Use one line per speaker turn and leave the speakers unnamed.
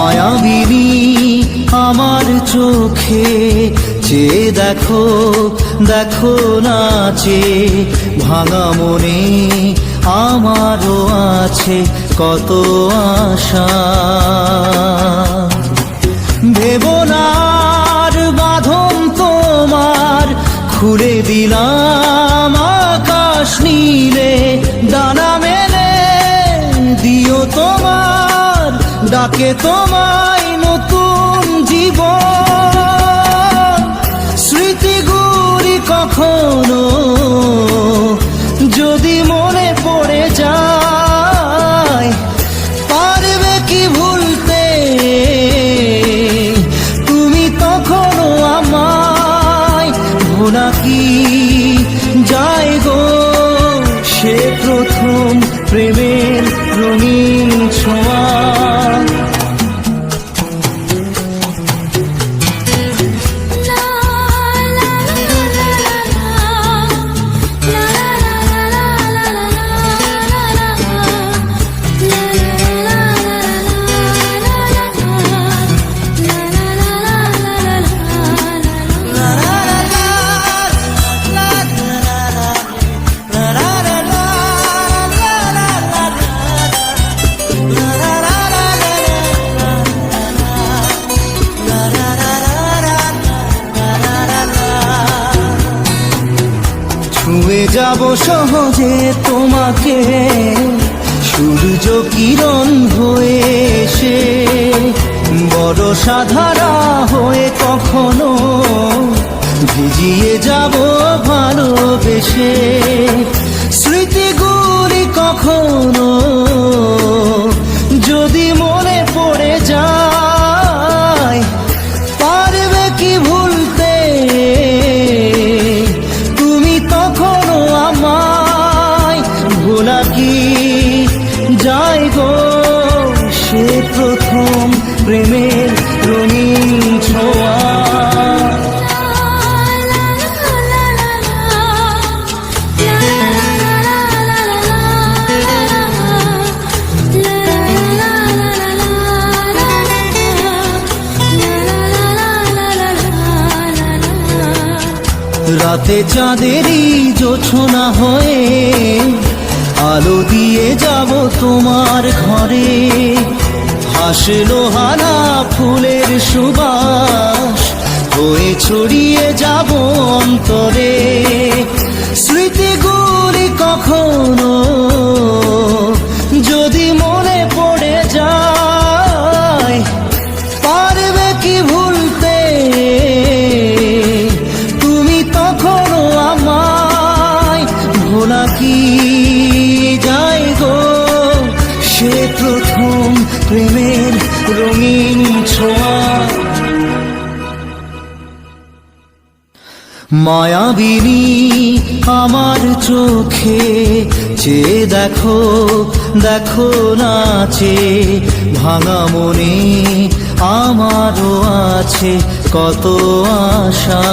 মায়াবিনী আমার চোখে চেয়ে দেখো, দেখো নাচে ভাঙা মনে আমারও আছে কত আশা। ভেবনার বাঁধন তোমার খুলে দিলাম আকাশ নীলে, ডানা মেলে দিও তোমার ডাকে তোমায় নতুন জীবন। স্মৃতিগুলি কখনো যদি মনে পড়ে যায়, পারবে কি ভুলতে তুমি তখনও আমায়? ভোলা কি যায় গো সে প্রথম প্রেমের রঙিন ছোঁয়া। ছুঁয়ে যাব সহজে তোমাকে সূর্য কিরণ হয়ে এসে, বড় সাধারা হয়ে কখনো ভিজিয়ে যাব ভালোবেসে। স্মৃতিগুলি কখনো যদি মনে পড়ে যায়, পারবে কি ভুলতে তুমি তখনও আমায়? ভোলা কি যায় গো সে প্রথম প্রেমের রঙিন ছোঁয়া। রাতে চাঁদেরই জোছনা হয়ে আলো দিয়ে যাব তোমার ঘরে, হাসলো হানা ফুলের সুবাস হয়ে ছড়িয়ে যাব অন্তরে। স্মৃতিগুলি কখনো যদি মনে পড়ে যায়, পারবে কি ভুলতে তুমি তখনও আমায়? ভোলা কি যায় গো সে প্রথম প্রেমের রঙিন ছোঁয়া। মায়াবিনী আমার চোখে চেয়ে দেখো, দেখো নাচে ভাঙা মনে আমারও আছে কত আশা।